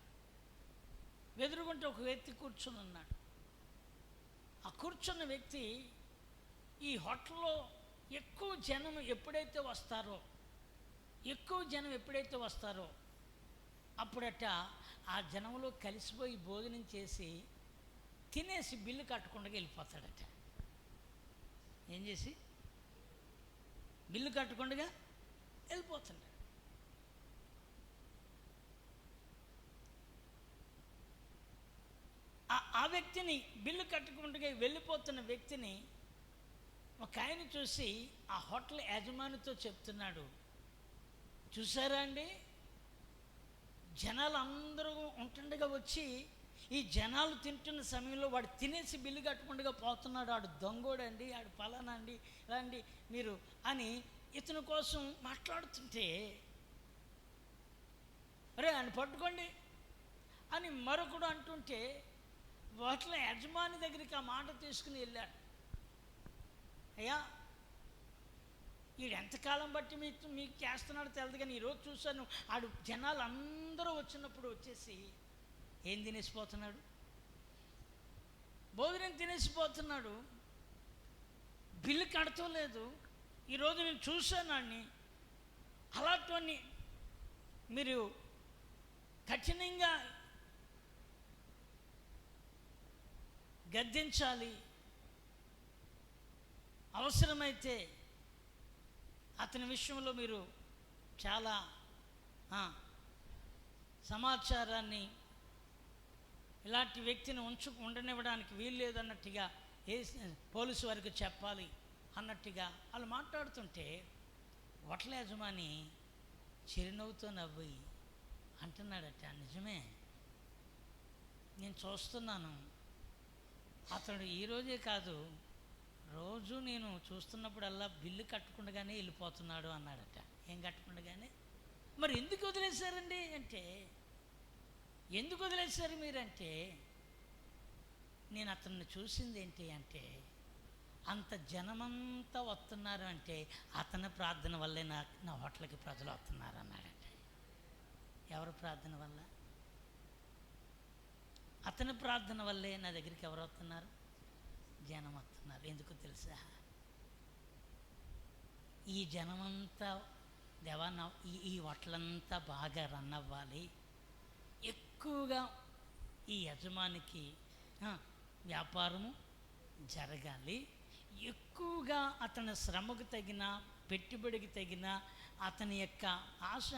ఆ కూర్చున్న వ్యక్తి ఈ హోటల్లో ఎక్కువ జనం ఎప్పుడైతే వస్తారో అప్పుడట ఆ జనంలో కలిసిపోయి భోజనం చేసి తినేసి బిల్లు కట్టకుండా వెళ్ళిపోతాడట. ఏం చేసి? బిల్లు కట్టకుండా వెళ్ళిపోతున్నాడు. ఆ వ్యక్తిని, బిల్లు కట్టకుండా వెళ్ళిపోతున్న వ్యక్తిని ఒక ఆయన చూసి ఆ హోటల్ యజమానితో చెప్తున్నాడు, చూసారా అండి, జనాలు అందరూ ఉంటుండగా వచ్చి ఈ జనాలు తింటున్న సమయంలో వాడు తినేసి బిల్లు కట్టకుండా పోతున్నాడు, ఆడు దొంగోడండి, ఆడు పలానా అండి, ఇలా అండి మీరు అని ఇతని కోసం మాట్లాడుతుంటే, అరే ఆయన పట్టుకోండి అని మరొకడు అంటుంటే హోటల్ యజమాని దగ్గరికి ఆ మాట తీసుకుని వెళ్ళాడు. అయ్యా, వీడు ఎంతకాలం బట్టి మీకు చేస్తున్నాడు తెలియదు, కానీ ఈరోజు చూశాను, ఆడు జనాలు అందరూ వచ్చినప్పుడు వచ్చేసి ఏం తినేసిపోతున్నాడు? భోజనం తినేసిపోతున్నాడు, బిల్లు కడతం లేదు. ఈరోజు నేను చూశాను అని. అలాంటివన్నీ మీరు కఠినంగా గద్దించాలి. అవసరమైతే అతని విషయంలో మీరు చాలా సమాచారాన్ని, ఇలాంటి వ్యక్తిని ఉండనివ్వడానికి వీలు లేదన్నట్టుగా పోలీసు వారికి చెప్పాలి అన్నట్టుగా వాళ్ళు మాట్లాడుతుంటే హోటల్ యజమాని చిరునవ్వుతో నవ్వి అంటున్నాడట, నిజమే, నేను చూస్తున్నాను, అతడు ఈరోజే కాదు, రోజు నేను చూస్తున్నప్పుడల్లా బిల్లు కట్టకుండానే వెళ్ళిపోతున్నాడు అన్నాడట. ఏం కట్టకుండానే? మరి ఎందుకు వదిలేశారండి అంటే, ఎందుకు వదిలేశారు మీరంటే, నేను అతన్ని చూసింది ఏంటి అంటే, అంత జనమంతా వస్తున్నారు అంటే అతని ప్రార్థన వల్లే నా హోటల్కి ప్రజలు వస్తున్నారు అన్నాడట. ఎవరి ప్రార్థన వల్ల? అతని ప్రార్థన వల్లే నా దగ్గరికి ఎవరు వస్తున్నారు? జనం వస్తున్నారు. ఎందుకు తెలుసా? ఈ జనమంతా దేవా, ఈ హోటలంతా బాగా రన్ అవ్వాలి, ఎక్కువగా ఈ యజమానికి వ్యాపారము జరగాలి, ఎక్కువగా అతని శ్రమకు తగిన, పెట్టుబడికి తగిన, అతని యొక్క ఆశ,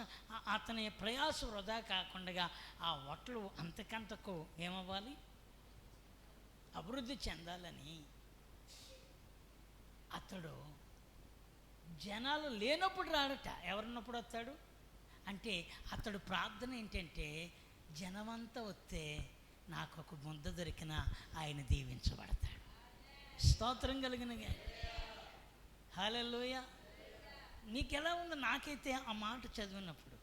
అతని ప్రయాస వృధా కాకుండా ఆ హోటలు అంతకంతకు ఏమవ్వాలి? అభివృద్ధి చెందాలని అతడు జనాలు లేనప్పుడు రాడట. ఎవరున్నప్పుడు వస్తాడు అంటే, అతడు ప్రార్థన ఏంటంటే, జనమంతా వస్తే నాకు ఒక ముద్ద దొరికిన ఆయన దీవించబడతాడు. స్తోత్రం కలిగిన హల్లెలూయా. నీకెలా ఉంది? నాకైతే ఆ మాట చదివినప్పుడు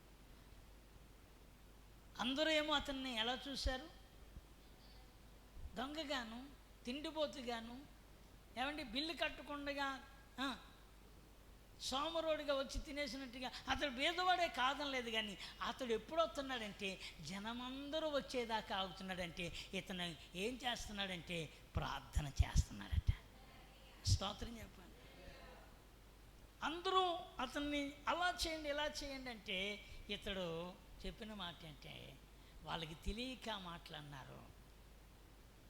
అందరూ ఏమో అతన్ని ఎలా చూశారు? దొంగగాను, తిండిపోతుగాను, ఏమండి బిల్లు కట్టకుండా సోమరోడిగా వచ్చి తినేసినట్టుగా. అతడు బీదవాడే కాదనలేదు, కానీ అతడు ఎప్పుడు వస్తున్నాడంటే, జనమందరూ వచ్చేదాకా ఆగుతున్నాడంటే, ఇతను ఏం చేస్తున్నాడంటే ప్రార్థన చేస్తున్నాడట. స్తోత్రం చెప్పండి. అందరూ అతన్ని అలా చేయండి ఇలా చేయండి అంటే ఇతడు చెప్పిన మాట అంటే వాళ్ళకి తెలియక మాట్లాడినారు.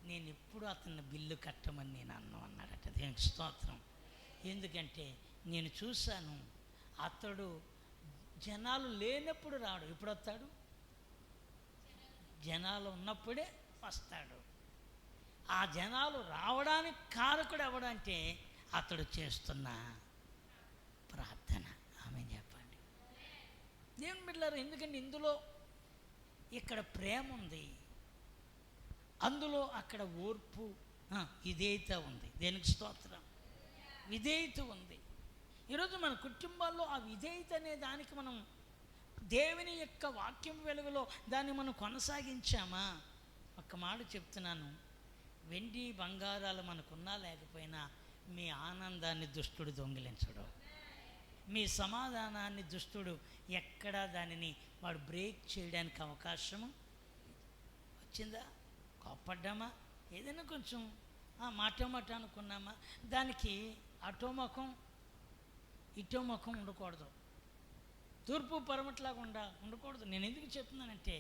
నేను ఎప్పుడు అతన్ని బిల్లు కట్టమని నేను అన్నాడట. దేవునికి స్తోత్రం. ఎందుకంటే నేను చూశాను, అతడు జనాలు లేనప్పుడు రాడు. ఎప్పుడు వస్తాడు? జనాలు ఉన్నప్పుడే వస్తాడు. ఆ జనాలు రావడానికి కారకుడు ఎవడంటే అతడు చేస్తున్న ప్రార్థన. ఆమేన్ చెప్పండి. దేవుని బిడ్డలారా, ఎందుకంటే ఇందులో ఇక్కడ ప్రేమ ఉంది, అందులో అక్కడ ఓర్పు విధేయత ఉంది. దేనికి స్తోత్రం. విధేయత ఉంది. ఈరోజు మన కుటుంబాల్లో ఆ విధేయత అనే దానికి మనం దేవుని యొక్క వాక్యం వెలుగులో దాన్ని మనం కొనసాగించామా? ఒక్క మాట చెప్తున్నాను, వెండి బంగారాలు మనకున్నా లేకపోయినా మీ ఆనందాన్ని దుష్టుడు దొంగిలించడు. మీ సమాధానాన్ని దుష్టుడు ఎక్కడా దానిని వాడు బ్రేక్ చేయడానికి అవకాశము వచ్చిందా? కోప్పడ్డామా, ఏదైనా కొంచెం మాట అనుకున్నామా, దానికి అటో ముఖం ఇటో ముఖం ఉండకూడదు, తూర్పు పరమట్లాగా ఉండకూడదు. నేను ఎందుకు చెప్తున్నానంటే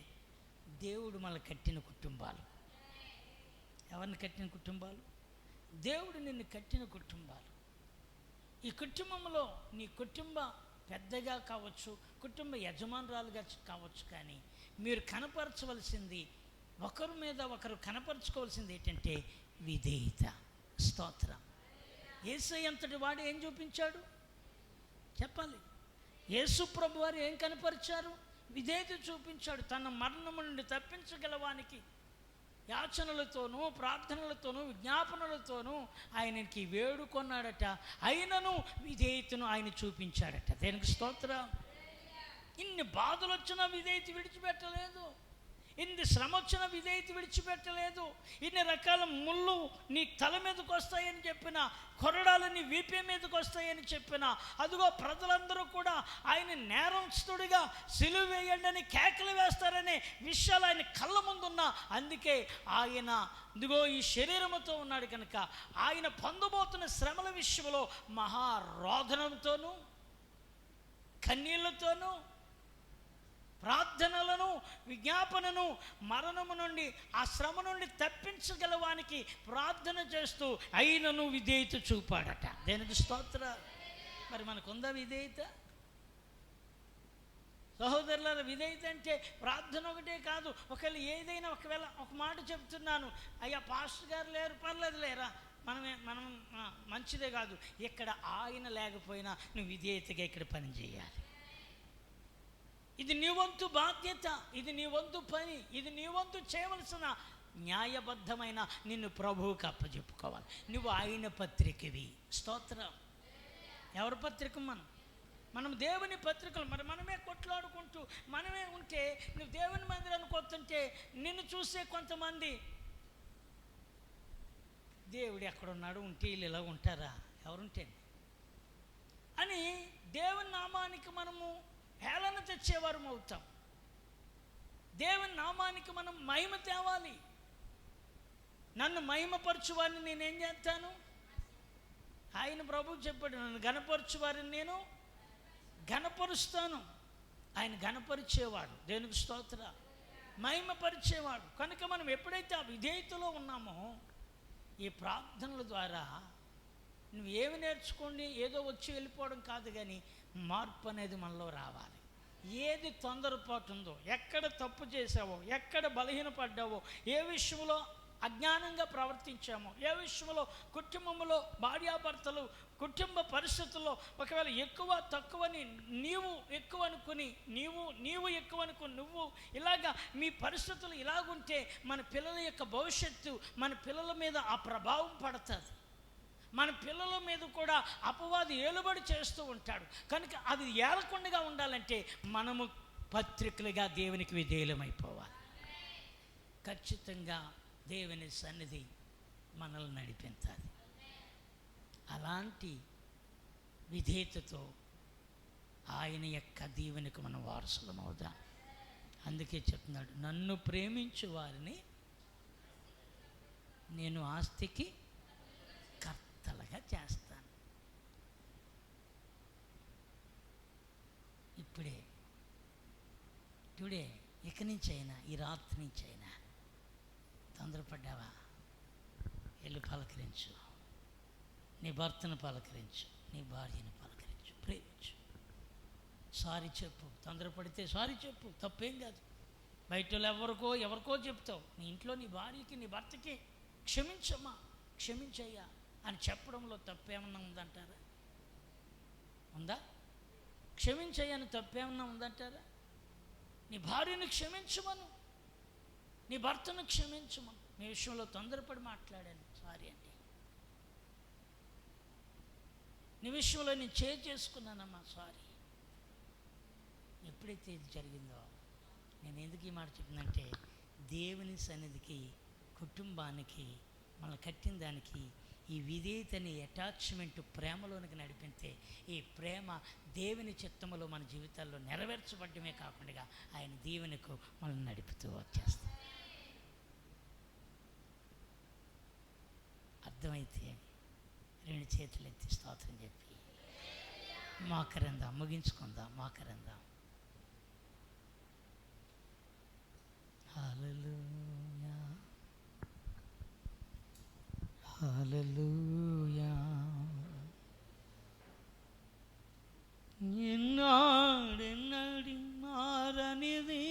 దేవుడు మనల్ని కట్టిన కుటుంబాలు. ఎవరిని కట్టిన కుటుంబాలు? దేవుడు నిన్ను కట్టిన కుటుంబాలు. ఈ కుటుంబంలో నీ కుటుంబ పెద్దగా కావచ్చు, కుటుంబ యజమానురాలుగా కావచ్చు, కానీ మీరు కనపరచవలసింది, ఒకరి మీద ఒకరు కనపరుచుకోవాల్సింది ఏంటంటే విధేయత. స్తోత్రం. యేసయ్య అంతటి వాడు ఏం చూపించాడు చెప్పాలి? యేసు ప్రభు వారు ఏం కనపరిచారు? విధేయత చూపించాడు. తన మరణము నుండి తప్పించగలవానికి యాచనలతోనూ ప్రార్థనలతోనూ విజ్ఞాపనలతోనూ ఆయనకి వేడుకొన్నాడట. అయినను విధేయతను ఆయన చూపించాడట. దేనికి స్తోత్రం. ఇన్ని బాధలు వచ్చినా విధేయత విడిచిపెట్టలేదు, ఇన్ని శ్రమ వచ్చిన విధేయత విడిచిపెట్టలేదు, ఇన్ని రకాల ముళ్ళు నీ తల మీదకి వస్తాయని చెప్పిన, కొరడాలు నీ వీపే మీదకి వస్తాయని చెప్పిన, అదిగో ప్రజలందరూ కూడా ఆయన నేరస్తుడిగా సిలువ వేయండి అని కేకలు వేస్తారనే విషయాలు ఆయన కళ్ళ ముందున్నా, అందుకే ఆయన ఇదిగో ఈ శరీరముతో ఉన్నాడు కనుక ఆయన పొందబోతున్న శ్రమల విషయంలో మహారోధనంతోనూ కన్నీళ్లతోనూ ప్రార్థనలను విజ్ఞాపనను మరణము నుండి ఆ శ్రమ నుండి తప్పించగలవానికి ప్రార్థన చేస్తూ అయినను విధేయత చూపాడట. దేనికి స్తోత్ర. మరి మనకుందా విధేయత? సహోదరుల విధేయత అంటే ప్రార్థన ఒకటే కాదు. ఒకవేళ ఒక మాట చెప్తున్నాను, అయ్యా పాస్టర్ గారు లేరు, పర్లేదు లేరా, మనం మంచిదే కాదు, ఇక్కడ ఆయన లేకపోయినా నువ్వు విధేయతగా ఇక్కడ పని చేయాలి. ఇది నీ వంతు బాధ్యత, ఇది నీ వంతు పని, ఇది నీ వంతు చేయవలసిన న్యాయబద్ధమైన నిన్ను ప్రభువుకి అప్పచెప్పుకోవాలి. నువ్వు ఆయన పత్రికవి. స్తోత్రం. ఎవరి పత్రిక? మనం దేవుని పత్రికలు. మరి మనమే కొట్లాడుకుంటూ మనమే ఉంటే, నువ్వు దేవుని మందిరానికి వస్తుంటే నిన్ను చూసే కొంతమంది దేవుడు ఎక్కడున్నాడు, ఉంటే వీళ్ళు ఇలా ఉంటారా, ఎవరుంటే అని దేవుని నామానికి మనము హేళన తెచ్చేవారు అవుతాం. దేవుని నామానికి మనం మహిమ తేవాలి. నన్ను మహిమపరచువారిని నేనేం చేస్తాను? ఆయన ప్రభువు చెప్పాడు, నన్ను ఘనపరచువారిని నేను ఘనపరుస్తాను. ఆయన ఘనపరిచేవాడు. దేనికి స్తోత్ర. మహిమపరిచేవాడు. కనుక మనం ఎప్పుడైతే ఆ విధేయతలో ఉన్నామో, ఈ ప్రార్థనల ద్వారా నువ్వు ఏమి నేర్చుకోండి, ఏదో వచ్చి వెళ్ళిపోవడం కాదు, కానీ మార్పు అనేది మనలో రావాలి. ఏది తొందరపాటు ఉందో, ఎక్కడ తప్పు చేసావో, ఎక్కడ బలహీనపడ్డావో, ఏ విషయంలో అజ్ఞానంగా ప్రవర్తించామో, ఏ విషయంలో కుటుంబంలో భార్యాభర్తలు కుటుంబ పరిస్థితుల్లో ఒకవేళ ఎక్కువ తక్కువని నీవు ఎక్కువ అనుకుని నీవు ఎక్కువ అనుకుని నువ్వు ఇలాగా మీ పరిస్థితులు ఇలాగుంటే మన పిల్లల యొక్క భవిష్యత్తు మన పిల్లల మీద ఆ ప్రభావం పడుతుంది. మన పిల్లల మీద కూడా అపవాది ఏలుబడి చేస్తూ ఉంటాడు. కనుక అది ఏలకుండా ఉండాలంటే మనము పత్రికలుగా దేవునికి విధేయులమైపోవాలి. ఖచ్చితంగా దేవుని సన్నిధి మనల్ని నడిపించాలి. అలాంటి విధేయతతో ఆయన యొక్క దీవెనకు మనం వారసులం అవుదాం. అందుకే చెప్తున్నాడు, నన్ను ప్రేమించు వారిని నేను ఆస్తికి కర్తలుగా చేస్తాను. ఇప్పుడే టుడే ఇక నుంచి అయినా, ఈ రాత్రి నుంచి అయినా తొందరపడ్డావా? వెళ్ళి పలకరించు, నీ భర్తను పలకరించు, నీ భార్యను పలకరించు, ప్రేమించు, సారీ చెప్పు. తొందరపడితే సారీ చెప్పు, తప్పేం కాదు. బయట ఎవరికో చెప్తావు. నీ ఇంట్లో నీ భార్యకి, నీ భర్తకి క్షమించమ్మా, క్షమించయ్యా అని చెప్పడంలో తప్పేమన్నా ఉందంటారా? ఉందా? క్షమించయ్యని తప్పేమన్నా ఉందంటారా? నీ భార్యను క్షమించమను, నీ భర్తను క్షమించమను. మీ విషయంలో తొందరపడి మాట్లాడాను, సారీ అండి. నీ విషయంలో నేను చేసుకున్నానమ్మా, సారీ. ఎప్పుడైతే ఇది జరిగిందో, నేను ఎందుకు ఈ మాట చెప్పిందంటే, దేవుని సన్నిధికి, కుటుంబానికి, మనల్ని కట్టిన దానికి ఈ విధేయతని అటాచ్మెంట్ ప్రేమలోనికి నడిపితే, ఈ ప్రేమ దేవుని చిత్తములో మన జీవితాల్లో నెరవేర్చబడ్డమే కాకుండా ఆయన దీవెనకు మనల్ని నడుపుతూ వచ్చేస్తాం. అర్థమైతే రెండు చేతులు ఎత్తి స్తోత్రం చెప్పి మోకరిందాం, ముగించుకుందాం, మోకరిందాం. హల్లెలూయా, హల్లెలూయా. ఎన్నాడెన్నడి మారనిది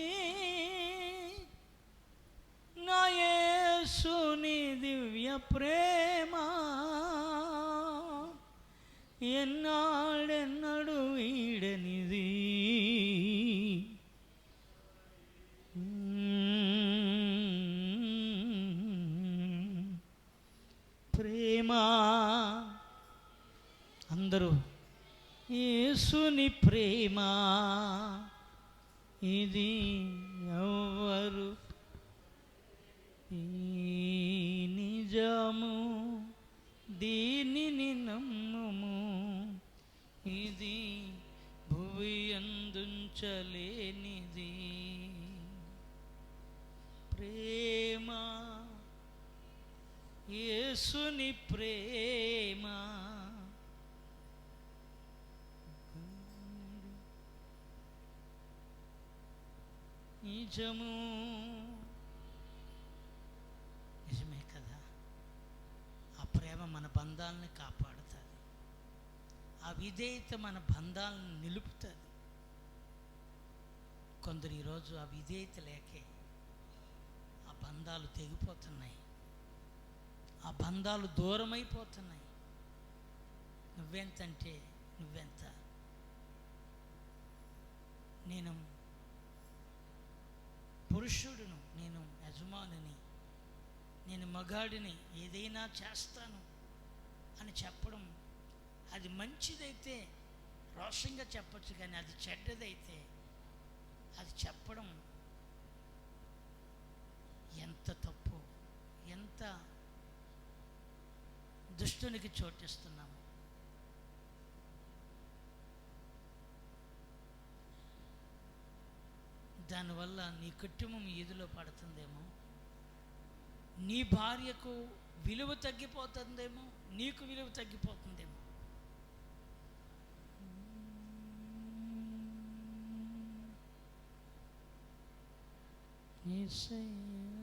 నా యేసుని దివ్య ప్రేమ, ఎన్నాడెన్నడు వీడనిది ప్రేమ. అందరూ యేసుని ప్రేమ ఇది ఎవ్వరు నిజము, దీనిని నమ్ముము, ఇది భువి అందుంచలేనిది ప్రేమ, యేసుని ప్రేమ. నిజము, నిజమే కదా. ఆ ప్రేమ మన బంధాలను కాపాడుతుంది, ఆ విధేయత మన బంధాలను నిలుపుతుంది. కొందరు ఈరోజు ఆ విధేయత లేకే ఆ బంధాలు తెగిపోతున్నాయి, ఆ బంధాలు దూరమైపోతున్నాయి. నువ్వెంతంటే నువ్వెంత, నేను పురుషుడును, నేను యజమానిని, నేను మగాడిని, ఏదైనా చేస్తాను అని చెప్పడం అది మంచిదైతే రోషంగా చెప్పచ్చు, కానీ అది చెడ్డదైతే అది చెప్పడం ఎంత తప్పు, ఎంత దుష్టునికి చోటిస్తున్నాము. దానివల్ల నీ కుటుంబం ఈదులో పడుతుందేమో, నీ భార్యకు విలువ తగ్గిపోతుందేమో, నీకు విలువ తగ్గిపోతుందేమో. యేసయ్యా